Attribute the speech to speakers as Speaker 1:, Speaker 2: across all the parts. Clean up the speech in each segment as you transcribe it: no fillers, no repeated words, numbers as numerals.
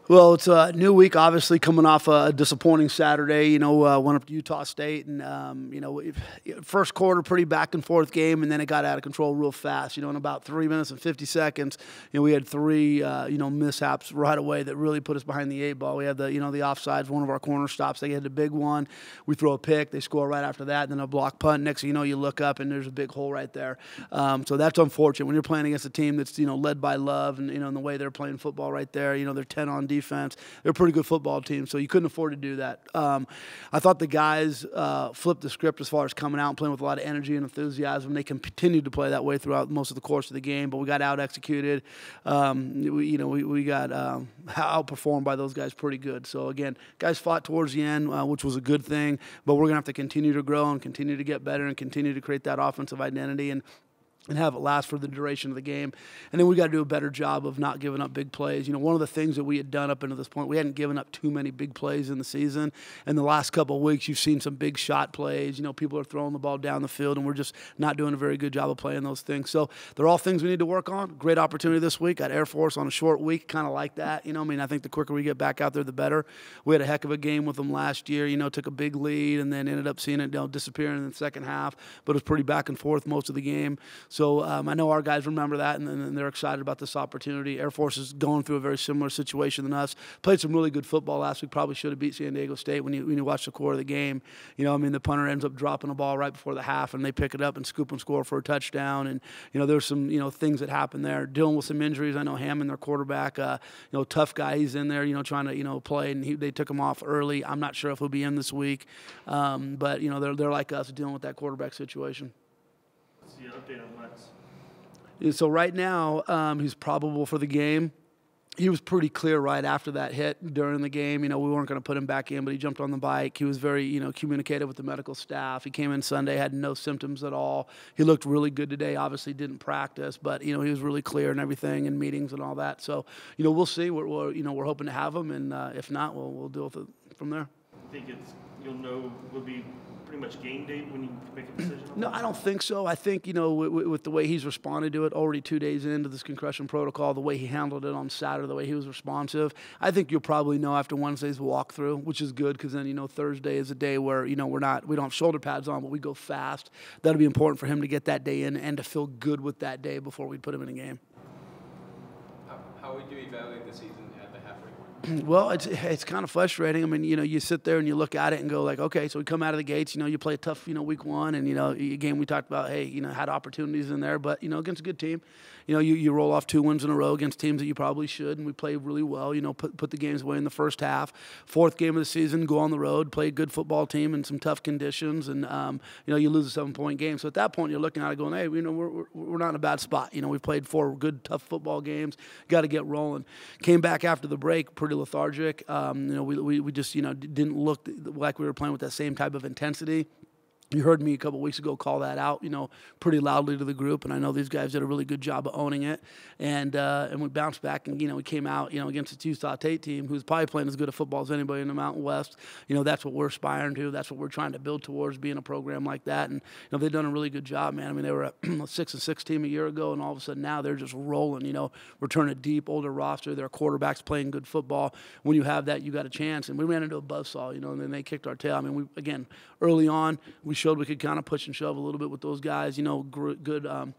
Speaker 1: Well, it's a new week, obviously, coming off a disappointing Saturday. Went up to Utah State, and first quarter, pretty back and forth game, and then it got out of control real fast. In about 3 minutes and 50 seconds, we had three, mishaps right away that really put us behind the eight ball. We had the offsides, one of our corner stops. They had the big one. We throw a pick, they score right after that, and then a block punt. Next thing you know, you look up and there's a big hole right there. So that's unfortunate when you're playing against a team that's led by love, and in the way they're playing football right there. They're 10 on defense. They're a pretty good football team, so you couldn't afford to do that. I thought the guys flipped the script as far as coming out and playing with a lot of energy and enthusiasm. They continued to play that way throughout most of the course of the game, but we got out-executed. We got outperformed by those guys pretty good. So, again, guys fought towards the end, which was a good thing, but we're going to have to continue to grow and continue to get better and continue to create that offensive identity and have it last for the duration of the game. And then we got to do a better job of not giving up big plays. One of the things that we had done up until this point, we hadn't given up too many big plays in the season. In the last couple of weeks, you've seen some big shot plays. People are throwing the ball down the field, and we're just not doing a very good job of playing those things. So they're all things we need to work on. Great opportunity this week. Got Air Force on a short week, kind of like that. I think the quicker we get back out there, the better. We had a heck of a game with them last year. Took a big lead and then ended up seeing it disappear in the second half. But it was pretty back and forth most of the game. So I know our guys remember that, and they're excited about this opportunity. Air Force is going through a very similar situation than us. Played some really good football last week. Probably should have beat San Diego State when you watch the core of the game. The punter ends up dropping a ball right before the half, and they pick it up and scoop and score for a touchdown. And, there's some, things that happen there. Dealing with some injuries. I know Hammond, their quarterback, tough guy. He's in there, trying to, play, and they took him off early. I'm not sure if he'll be in this week. But, they're like us dealing with that quarterback situation.
Speaker 2: What's the update on Lex?
Speaker 1: So right now, he's probable for the game. He was pretty clear right after that hit during the game. We weren't going to put him back in, but he jumped on the bike. He was very, communicative with the medical staff. He came in Sunday, had no symptoms at all. He looked really good today. Obviously didn't practice, but, he was really clear and everything in meetings and all that. So, we'll see. We're hoping to have him, and if not, we'll deal with it from there.
Speaker 2: I think you'll know will be pretty much game day when you make a decision?
Speaker 1: No, I don't think so. I think, with the way he's responded to it already 2 days into this concussion protocol, the way he handled it on Saturday, the way he was responsive, I think you'll probably know after Wednesday's walkthrough, which is good because then, Thursday is a day where, we don't have shoulder pads on, but we go fast. That'll be important for him to get that day in and to feel good with that day before we put him in a game.
Speaker 3: How would you evaluate the season at the halfway point?
Speaker 1: Well, it's kind of frustrating. I mean, you sit there and you look at it and go like, okay, so we come out of the gates, you play a tough, week one, and, a game we talked about, hey, had opportunities in there, but, against a good team, you roll off 2 wins in a row against teams that you probably should, and we played really well, put the games away in the first half. Fourth game of the season, go on the road, play a good football team in some tough conditions, and, you lose a 7-point game. So at that point, you're looking at it going, hey, we're not in a bad spot. We've played 4 good, tough football games, got to get rolling. Came back after the break, pretty lethargic. We just, didn't look like we were playing with that same type of intensity. You heard me a couple weeks ago call that out, pretty loudly to the group, and I know these guys did a really good job of owning it. And we bounced back, and we came out, against the Utah State team, who's probably playing as good a football as anybody in the Mountain West. That's what we're aspiring to. That's what we're trying to build towards, being a program like that. And they've done a really good job, man. I mean, they were a 6-6 team a year ago, and all of a sudden now they're just rolling. Return a deep, older roster. Their quarterback's playing good football. When you have that, you got a chance. And we ran into a buzzsaw, and then they kicked our tail. I mean, again, early on, we showed we could kind of push and shove a little bit with those guys, good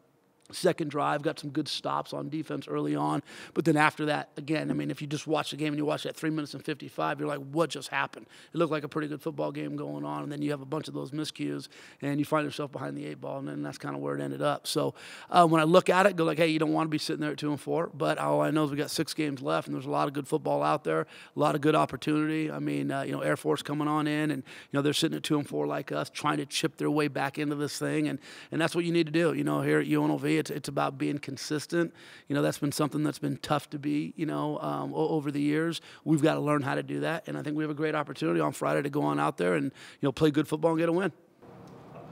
Speaker 1: second drive, got some good stops on defense early on. But then after that, again, I mean, if you just watch the game and you watch that 3 minutes and 55, you're like, what just happened? It looked like a pretty good football game going on, and then you have a bunch of those miscues, and you find yourself behind the 8 ball, and then that's kind of where it ended up. So when I look at it, go like, hey, you don't want to be sitting there at 2-4, but all I know is we got 6 games left, and there's a lot of good football out there, a lot of good opportunity. I mean, Air Force coming on in, and, they're sitting at 2-4 like us, trying to chip their way back into this thing, and that's what you need to do. Here at UNLV, it's about being consistent. That's been something that's been tough to be, over the years. We've got to learn how to do that, and I think we have a great opportunity on Friday to go on out there and, play good football and get a win.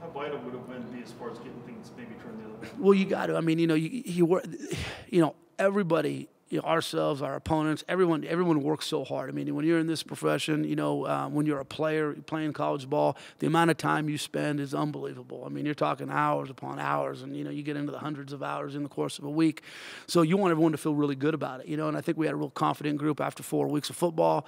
Speaker 2: How vital would a win be as far as getting things maybe turned the other way?
Speaker 1: Well, you got to. I mean, everybody ourselves, our opponents, everyone works so hard. I mean, when you're in this profession, when you're a player playing college ball, the amount of time you spend is unbelievable. I mean, you're talking hours upon hours, and you get into the hundreds of hours in the course of a week. So you want everyone to feel really good about it, and I think we had a real confident group after 4 weeks of football.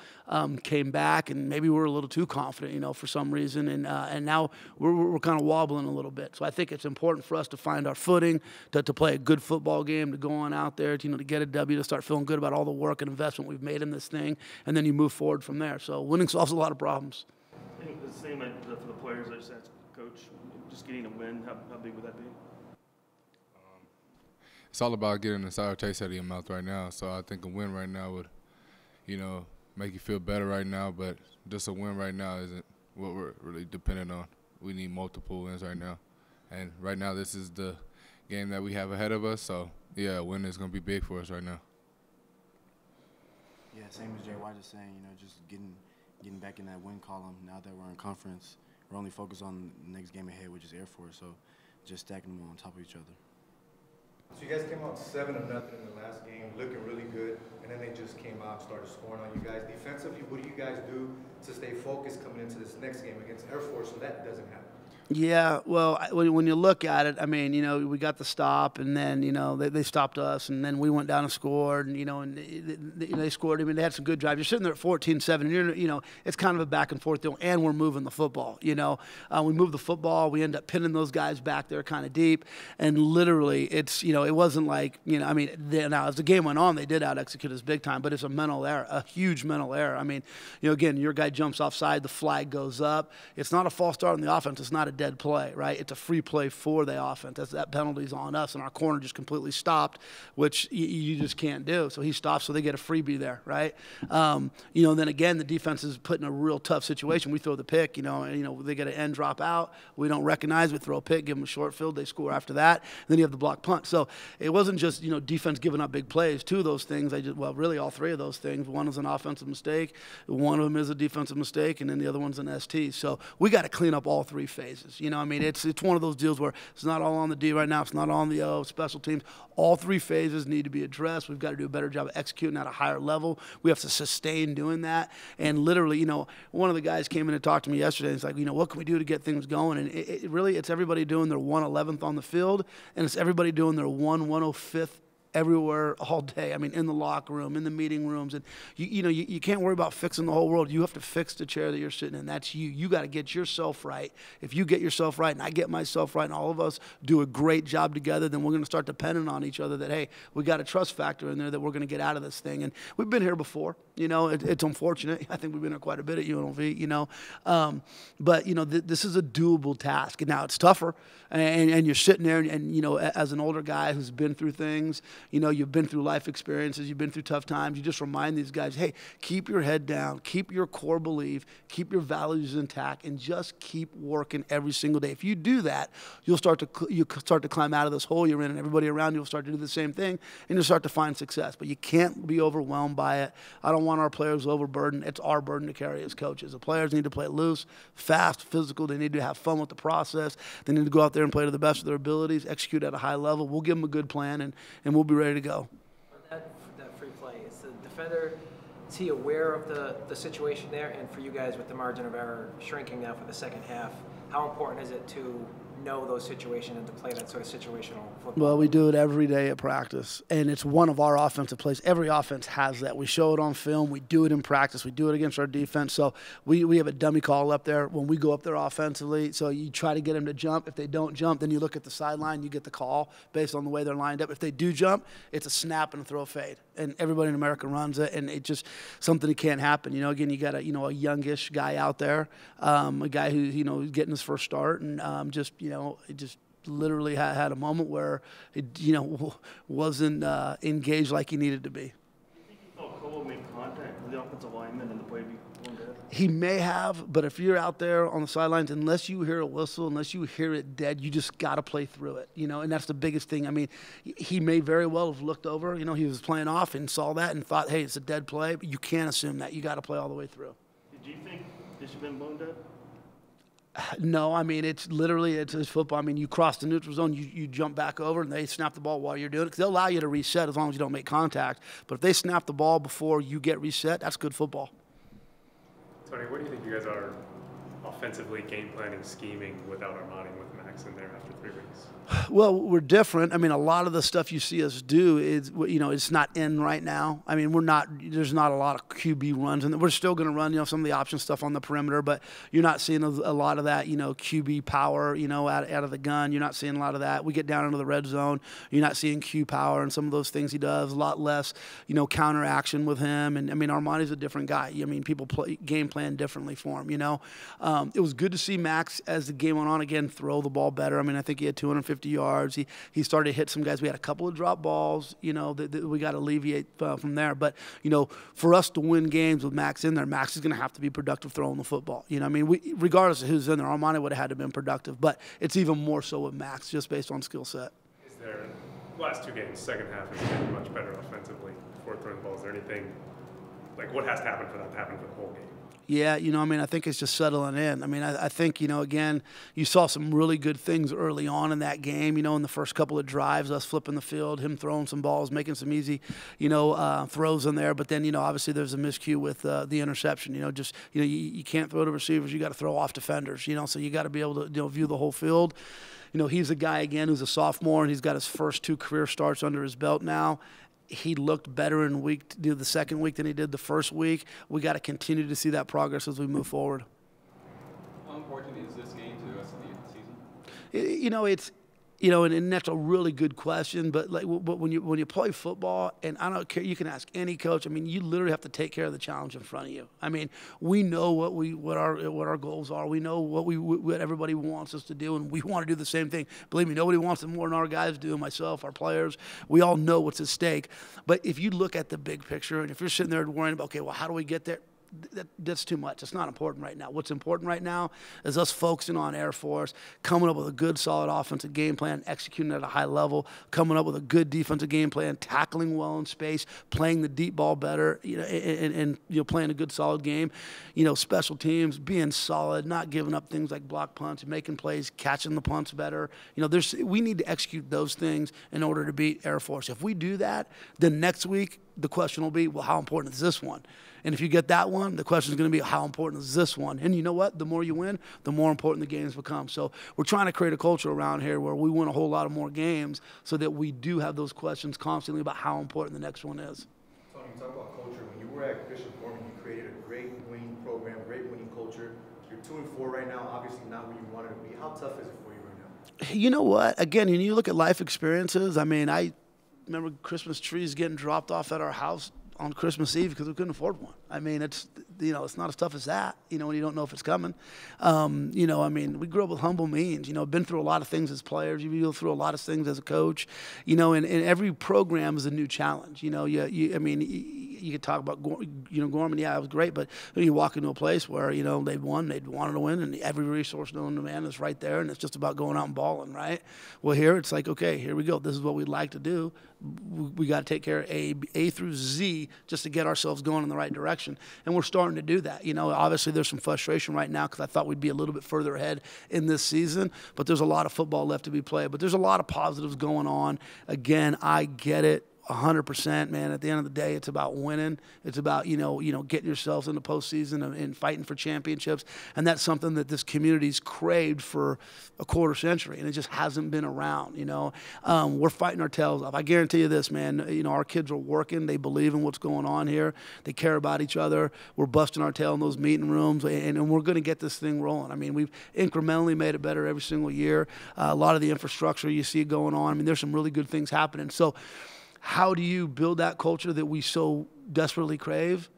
Speaker 1: Came back, and maybe we were a little too confident, for some reason, and now we're kind of wobbling a little bit. So I think it's important for us to find our footing, to play a good football game, to go on out there, to get a W, to start feeling good about all the work and investment we've made in this thing, and then you move forward from there. So winning solves a lot of problems.
Speaker 2: I think the same for the players. I just asked Coach, just getting a win, how big would that be?
Speaker 4: It's all about getting a sour taste out of your mouth right now. So I think a win right now would, make you feel better right now. But just a win right now isn't what we're really dependent on. We need multiple wins right now. And right now this is the game that we have ahead of us. So, yeah, a win is going to be big for us right now.
Speaker 5: Yeah, same as Jay White is saying, just getting back in that win column now that we're in conference. We're only focused on the next game ahead, which is Air Force, so just stacking them on top of each other.
Speaker 6: So you guys came out 7-0 in the last game, looking really good, and then they just came out and started scoring on you guys. Defensively, what do you guys do to stay focused coming into this next game against Air Force so that doesn't happen?
Speaker 1: Yeah, well, when you look at it, I mean, we got the stop, and then, they stopped us, and then we went down and scored, and, they scored. I mean, they had some good drives. You're sitting there at 14-7, and it's kind of a back and forth deal, and we're moving the football, we move the football. We end up pinning those guys back there kind of deep, and literally it's, it wasn't like, now as the game went on, they did out-execute us big time, but it's a mental error, a huge mental error. I mean, again, your guy jumps offside, the flag goes up. It's not a false start on the offense. It's not a dead play, right? It's a free play for the offense. That penalty's on us, and our corner just completely stopped, which you just can't do. So he stops, so they get a freebie there, right? Then again, the defense is put in a real tough situation. We throw the pick, they get an end drop out. We don't recognize it, throw a pick, give them a short field. They score after that. And then you have the block punt. So it wasn't just, defense giving up big plays. Two of those things, really all three of those things. One is an offensive mistake. One of them is a defensive mistake, and then the other one's an ST. So we got to clean up all three phases. It's one of those deals where it's not all on the D right now. It's not all on the O, special teams. All three phases need to be addressed. We've got to do a better job of executing at a higher level. We have to sustain doing that. And literally, one of the guys came in and talked to me yesterday. It's like, what can we do to get things going? And it's everybody doing their 111th on the field, and it's everybody doing their 105th everywhere all day. I mean, in the locker room, in the meeting rooms. And, you can't worry about fixing the whole world. You have to fix the chair that you're sitting in. That's you. You got to get yourself right. If you get yourself right and I get myself right and all of us do a great job together, then we're going to start depending on each other that, hey, we got a trust factor in there that we're going to get out of this thing. And we've been here before. It's unfortunate. I think we've been here quite a bit at UNLV, But, this is a doable task. And now it's tougher. And you're sitting there and, as an older guy who's been through things, you've been through life experiences, you've been through tough times, you just remind these guys, hey, keep your head down, keep your core belief, keep your values intact, and just keep working every single day. If you do that, you'll start to climb out of this hole you're in, and everybody around you will start to do the same thing, and you'll start to find success. But you can't be overwhelmed by it. I don't want our players overburdened. It's our burden to carry as coaches. The players need to play loose, fast, physical. They need to have fun with the process. They need to go out there and play to the best of their abilities, execute at a high level. We'll give them a good plan, and we'll be ready to go.
Speaker 7: On that free play, is the defender, is he aware of the situation there? And for you guys with the margin of error shrinking now for the second half, how important is it to know those situations and to play that sort of situational football?
Speaker 1: Well, we do it every day at practice, and it's one of our offensive plays. Every offense has that. We show it on film. We do it in practice. We do it against our defense. So we have a dummy call up there when we go up there offensively. So you try to get them to jump. If they don't jump, then you look at the sideline. You get the call based on the way they're lined up. If they do jump, it's a snap and a throw fade. And everybody in America runs it, and it's just something that can't happen. Again, you got a youngish guy out there, a guy who, is getting his first start, and it just literally had a moment where it, wasn't engaged like he needed to be.
Speaker 2: Do you think you felt Cole made contact with the offensive lineman and the play before that?
Speaker 1: He may have, but if you're out there on the sidelines, unless you hear a whistle, unless you hear it dead, you just got to play through it, and that's the biggest thing. I mean, he may very well have looked over, he was playing off and saw that and thought, hey, it's a dead play, but you can't assume that. You got to play all the way through.
Speaker 2: Did you think this should have been blown dead?
Speaker 1: No, I mean, it's football. I mean, you cross the neutral zone, you jump back over, and they snap the ball while you're doing it. Because they'll allow you to reset as long as you don't make contact. But if they snap the ball before you get reset, that's good football.
Speaker 8: Tony, what do you think you guys are offensively game planning, scheming without Armani, with Max in there after 3 weeks?
Speaker 1: Well, we're different. I mean, a lot of the stuff you see us do is, it's not in right now. I mean, there's not a lot of QB runs, and we're still going to run, some of the option stuff on the perimeter, but you're not seeing a lot of that, QB power, out of the gun. You're not seeing a lot of that. We get down into the red zone. You're not seeing Q power and some of those things he does. A lot less, counter action with him. And I mean, Armani's a different guy. I mean, people game plan differently for him. It was good to see Max as the game went on again throw the ball better. I mean, I think he had 250 yards. He started to hit some guys. We had a couple of drop balls, that we got to alleviate from there. But, for us to win games with Max in there, Max is going to have to be productive throwing the football. I mean, regardless of who's in there, Armani would have had to have been productive. But it's even more so with Max, just based on skill set.
Speaker 8: Is there, last 2 games, second half has been much better offensively before throwing the ball? Is there anything, like what has to happen for that to happen for the whole game?
Speaker 1: Yeah, I mean, I think it's just settling in. I mean, I think, again, you saw some really good things early on in that game, in the first couple of drives, us flipping the field, him throwing some balls, making some easy, throws in there. But then, obviously there's a miscue with the interception. You can't throw to receivers. You got to throw off defenders, so you got to be able to, view the whole field. He's a guy, again, who's a sophomore, and he's got his first 2 career starts under his belt now. He looked better in the second week than he did the first week. We got to continue to see that progress as we move forward.
Speaker 3: How important is this game to the rest of the season?
Speaker 1: It's and that's a really good question. But when you play football, and I don't care, you can ask any coach. I mean, you literally have to take care of the challenge in front of you. I mean, we know what our goals are. We know what everybody wants us to do, and we want to do the same thing. Believe me, nobody wants it more than our guys do. Myself, our players, we all know what's at stake. But if you look at the big picture, and if you're sitting there worrying about, okay, well, how do we get there? That's too much. It's not important right now. What's important right now is us focusing on Air Force, coming up with a good, solid offensive game plan, executing at a high level, coming up with a good defensive game plan, tackling well in space, playing the deep ball better, and playing a good, solid game. Special teams, being solid, not giving up things like block punts, making plays, catching the punts better. We need to execute those things in order to beat Air Force. If we do that, then next week the question will be, well, how important is this one? And if you get that one, the question is going to be, how important is this one? And you know what? The more you win, the more important the games become. So we're trying to create a culture around here where we win a whole lot of more games so that we do have those questions constantly about how important the next one is.
Speaker 6: Tony, you talk about culture. When you were at Bishop Gorman, you created a great winning program, great winning culture. You're 2-4 right now, obviously not where you wanted to be. How tough is it for you right now?
Speaker 1: You know what? Again, when you look at life experiences, I mean, I remember Christmas trees getting dropped off at our house on Christmas Eve because we couldn't afford one. I mean, it's not as tough as that, when you don't know if it's coming. I mean, we grew up with humble means, been through a lot of things as players. You go through a lot of things as a coach, and every program is a new challenge. I mean, you could talk about, Gorman, yeah, it was great, but you walk into a place where, they'd wanted to win, and every resource known to man is right there, and it's just about going out and balling, right? Well, here it's like, okay, here we go. This is what we'd like to do. We got to take care of A through Z just to get ourselves going in the right direction, and we're starting to do that. Obviously there's some frustration right now because I thought we'd be a little bit further ahead in this season, but there's a lot of football left to be played. But there's a lot of positives going on. Again, I get it. 100%, man. At the end of the day, it's about winning. It's about, getting yourselves in the postseason and fighting for championships. And that's something that this community's craved for a quarter century, and it just hasn't been around, We're fighting our tails off. I guarantee you this, man. Our kids are working. They believe in what's going on here. They care about each other. We're busting our tail in those meeting rooms, and we're going to get this thing rolling. I mean, we've incrementally made it better every single year. A lot of the infrastructure you see going on, I mean, there's some really good things happening. So how do you build that culture that we so desperately crave?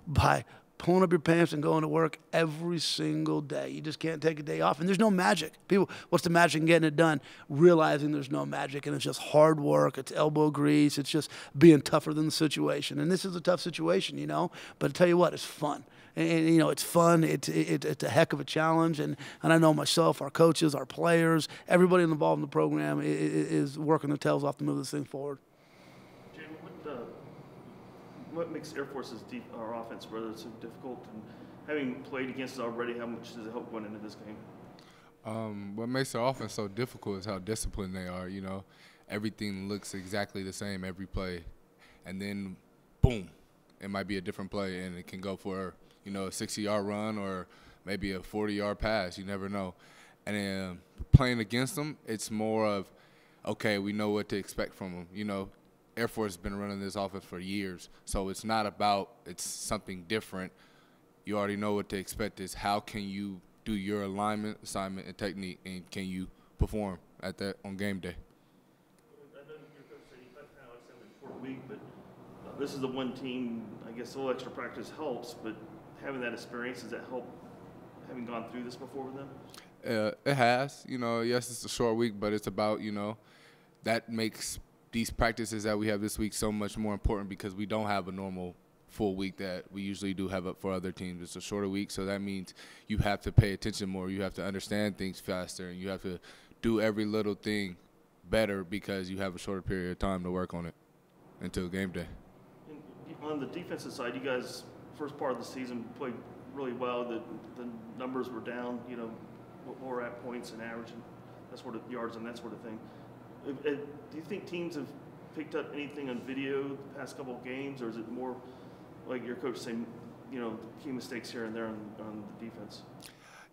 Speaker 1: By pulling up your pants and going to work every single day. You just can't take a day off. And there's no magic. People, what's the magic in getting it done? Realizing there's no magic, and it's just hard work. It's elbow grease. It's just being tougher than the situation. And this is a tough situation, But I tell you what, it's fun. And it's fun. It's a heck of a challenge. And I know myself, our coaches, our players, everybody involved in the program is working their tails off to move this thing forward.
Speaker 2: What makes Air Force's our offense rather so difficult? And having played against it already, how much does it help going into this game?
Speaker 4: What makes the offense so difficult is how disciplined they are. You know, everything looks exactly the same every play, and then, boom, it might be a different play, and it can go for, you know, a 60-yard run or maybe a 40-yard pass. You never know. And then playing against them, it's more of, okay, we know what to expect from them. You know, Air Force has been running this offense for years, so it's not about it's something different. You already know what to expect. Is how can you do your alignment, assignment, and technique, and can you perform at that on game day?
Speaker 2: I know your coach said he thought kind of like an important week, but this is the one team. I guess a little extra practice helps, but having that experience, does that help? Having gone through this before with them?
Speaker 4: It has. You know, yes, it's a short week, but it's about, you know, that makes these practices that we have this week so much more important because we don't have a normal full week that we usually do have up for other teams. It's a shorter week, so that means you have to pay attention more. You have to understand things faster, and you have to do every little thing better because you have a shorter period of time to work on it until game day.
Speaker 2: And on the defensive side, you guys, first part of the season, played really well. The numbers were down, you know, lower at points and average and that sort of yards and that sort of thing. Do you think teams have picked up anything on video the past couple of games, or is it more like your coach saying, you know, key mistakes here and there on the defense?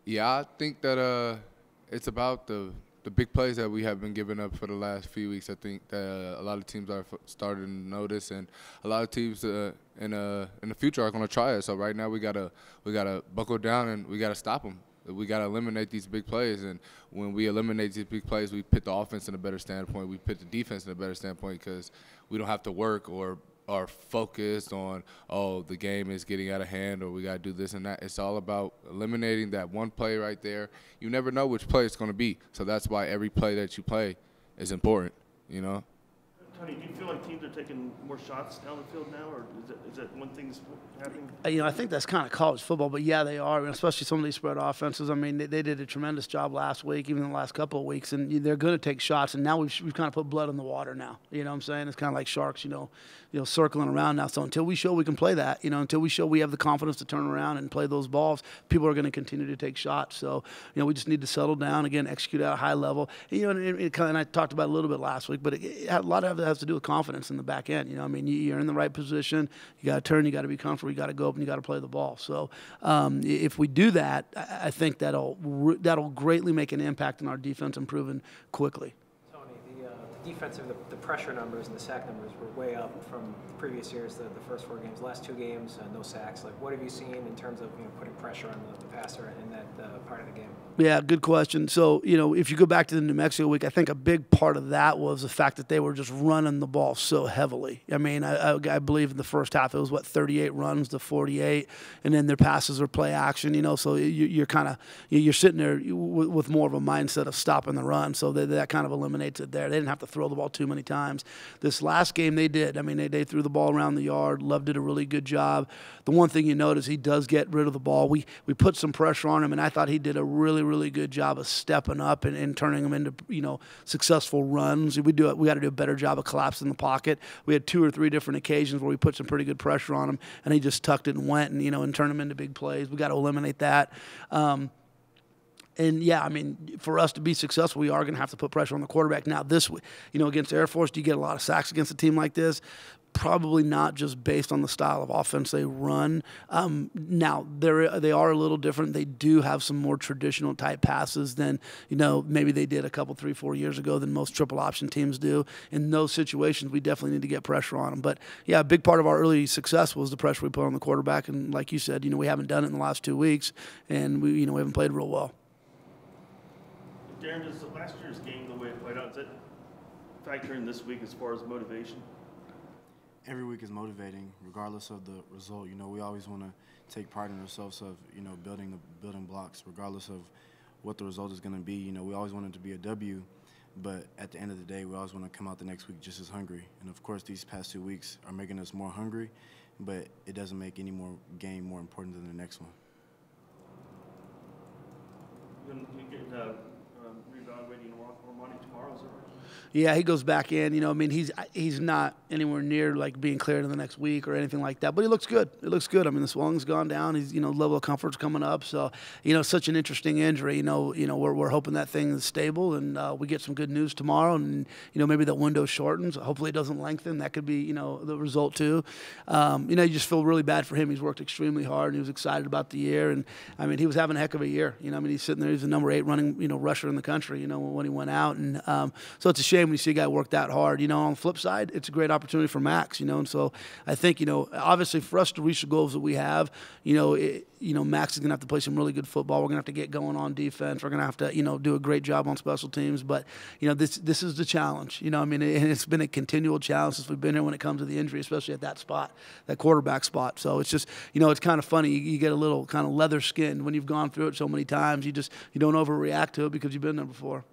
Speaker 4: Yeah, I think that it's about the big plays that we have been giving up for the last few weeks. I think that a lot of teams are starting to notice, and a lot of teams in the future are going to try it. So right now we gotta buckle down and we gotta stop them. We got to eliminate these big plays, and when we eliminate these big plays, we put the offense in a better standpoint. We put the defense in a better standpoint because we don't have to work or are focused on, oh, the game is getting out of hand or we got to do this and that. It's all about eliminating that one play right there. You never know which play it's going to be, so that's why every play that you play is important, you know?
Speaker 2: Tony, do you feel like teams are taking more shots down the field now, or is that one thing that's happening?
Speaker 1: You know, I think that's kind of college football, but yeah, they are, and especially some of these spread offenses. I mean, they did a tremendous job last week, even the last couple of weeks, and they're going to take shots. And now we've kind of put blood in the water now. You know what I'm saying? It's kind of like sharks, you know, circling around now. So until we show we can play that, you know, until we show we have the confidence to turn around and play those balls, people are going to continue to take shots. So, you know, we just need to settle down again, execute at a high level. And, you know, and I talked about it a little bit last week, but a lot of it has to do with confidence in the back end. You know, I mean, you're in the right position. You got to turn. You got to be comfortable. You got to go up and you got to play the ball. So if we do that, I think that'll greatly make an impact on our defense improving quickly.
Speaker 7: Tony, the defensive, the pressure numbers and the sack numbers were way up from the previous years, the first 4 games. Last 2 games, no sacks. Like, what have you seen in terms of, you know, putting pressure on the passer in that part of the game?
Speaker 1: Yeah, good question. So, you know, if you go back to the New Mexico week, I think a big part of that was the fact that they were just running the ball so heavily. I mean, I believe in the first half it was, 38 runs to 48, and then their passes were play action, you know, so you're kind of – you're sitting there with more of a mindset of stopping the run, so that kind of eliminates it there. They didn't have to throw the ball too many times. This last game they did. I mean, they threw the ball around the yard. Love did a really good job. The one thing you notice, he does get rid of the ball. We put some pressure on him, and I thought he did a really good job of stepping up and turning them into, you know, successful runs. We got to do a better job of collapsing the pocket. We had 2 or 3 different occasions where we put some pretty good pressure on him, and he just tucked it and went and, you know, and turned them into big plays. We got to eliminate that. And, yeah, I mean, for us to be successful, we are going to have to put pressure on the quarterback. Now, this, you know, against Air Force, do you get a lot of sacks against a team like this? Probably not, just based on the style of offense they run. Now, they are a little different. They do have some more traditional type passes than, you know, maybe they did a couple, 3, 4 years ago than most triple option teams do. In those situations, we definitely need to get pressure on them. But, yeah, a big part of our early success was the pressure we put on the quarterback. And like you said, you know, we haven't done it in the last 2 weeks, and we haven't played real well.
Speaker 2: Darren, does last year's game, the way it played out, does it factor in this week as far as motivation?
Speaker 5: Every week is motivating, regardless of the result. You know, we always want to take pride in ourselves of, you know, building the building blocks, regardless of what the result is going to be. You know, we always want it to be a W, but at the end of the day, we always want to come out the next week just as hungry. And of course, these past 2 weeks are making us more hungry, but it doesn't make any more game more important than the next one.
Speaker 2: You get reevaluating Armani tomorrow, is that right?
Speaker 1: Yeah, he goes back in. You know, I mean, he's not anywhere near like being cleared in the next week or anything like that. But he looks good. It looks good. I mean, the swelling's gone down. He's level of comfort's coming up. So such an interesting injury. We're hoping that thing is stable and we get some good news tomorrow. And maybe that window shortens. Hopefully, it doesn't lengthen. That could be the result too. You just feel really bad for him. He's worked extremely hard and he was excited about the year. And I mean, he was having a heck of a year. He's sitting there. He's the number 8 running rusher in the country. When he went out. And so it's a shame when you see a guy work that hard. On the flip side, it's a great opportunity for Max. And so I think obviously for us to reach the goals that we have, Max is going to have to play some really good football. We're going to have to get going on defense. We're going to have to do a great job on special teams. But this is the challenge. I mean, and it's been a continual challenge since we've been here when it comes to the injury, especially at that spot, that quarterback spot. So it's just it's kind of funny. You get a little kind of leather skinned when you've gone through it so many times. You don't overreact to it because you've been there before.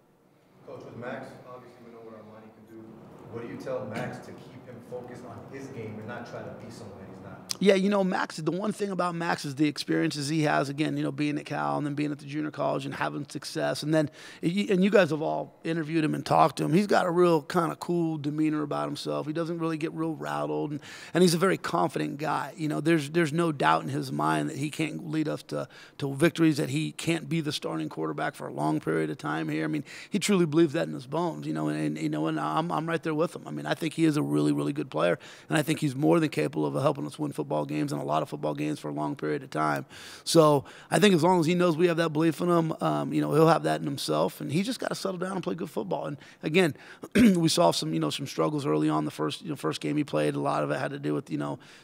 Speaker 6: Coach, with Max, obviously we know what Armani can do. What do you tell Max to keep him focused on his game and not try to be someone that he's not?
Speaker 1: Yeah, Max, the one thing about Max is the experiences he has, again, being at Cal and then being at the junior college and having success. And then, and you guys have all interviewed him and talked to him. He's got a real kind of cool demeanor about himself. He doesn't really get real rattled. And he's a very confident guy. There's no doubt in his mind that he can't lead us to victories, that he can't be the starting quarterback for a long period of time here. I mean, he truly believes that in his bones, and I'm right there with him. I mean, I think he is a really, really good player. And I think he's more than capable of helping us win football games and a lot of football games for a long period of time. So I think as long as he knows we have that belief in him, he'll have that in himself, and he's just got to settle down and play good football. And again, we saw some struggles early on the first game he played. A lot of it had to do with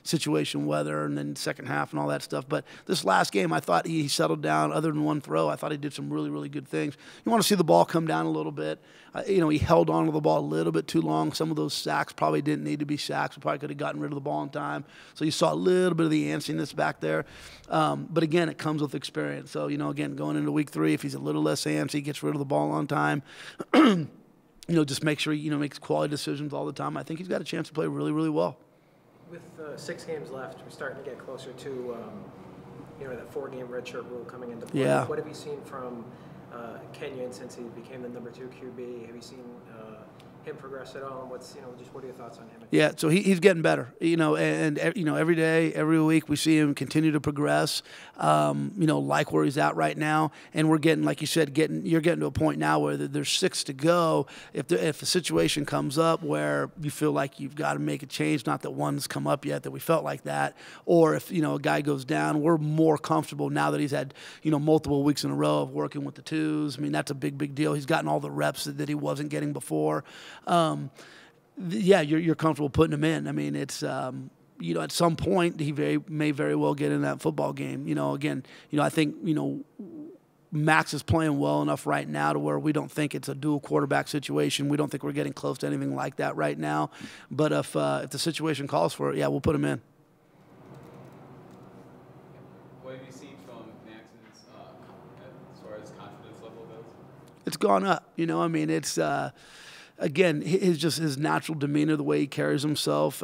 Speaker 1: situation, weather, and then second half and all that stuff. But this last game, I thought he settled down. Other than one throw, I thought he did some really, really good things. You want to see the ball come down a little bit. He held on to the ball a little bit too long. Some of those sacks probably didn't need to be sacks. We probably could have gotten rid of the ball in time. So you saw a little bit of the antsiness back there. But again, it comes with experience. So, again, going into week 3, if he's a little less antsy, gets rid of the ball on time, just make sure he makes quality decisions all the time. I think he's got a chance to play really, really well.
Speaker 7: With 6 games left, we're starting to get closer to that 4-game redshirt rule coming into play.
Speaker 1: Yeah.
Speaker 7: What have you seen from Kenyon since he became the number 2 QB? Have you seen him progress at all? And what are your thoughts on him?
Speaker 1: Yeah, so he's getting better, and every day, every week we see him continue to progress, like where he's at right now. And we're getting, like you said, you're getting to a point now where there's 6 to go. If a situation comes up where you feel like you've got to make a change, not that one's come up yet that we felt like that, or if a guy goes down, we're more comfortable now that he's had multiple weeks in a row of working with the 2s. I mean, that's a big deal. He's gotten all the reps that he wasn't getting before. You're comfortable putting him in. I mean, it's at some point he may very well get in that football game. I think Max is playing well enough right now to where we don't think it's a dual quarterback situation. We don't think we're getting close to anything like that right now. But if the situation calls for it, we'll put him in.
Speaker 3: What have you seen from Max's as far as confidence level goes?
Speaker 1: It's gone up. It's again, his natural demeanor, the way he carries himself.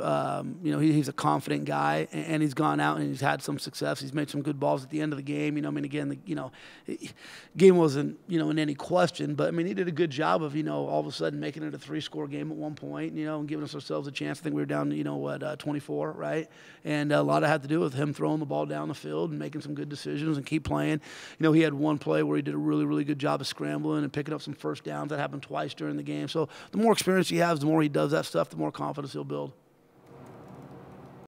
Speaker 1: He's a confident guy, and he's gone out and he's had some success. He's made some good balls at the end of the game. Again, the game wasn't in any question, but he did a good job of all of a sudden making it a 3-score game at one point. And giving us ourselves a chance. I think we were down 24, right? And a lot of it had to do with him throwing the ball down the field and making some good decisions and keep playing. He had one play where he did a really, really good job of scrambling and picking up some first downs. That happened twice during the game. So the more experience he has, the more he does that stuff, the more confidence he'll build.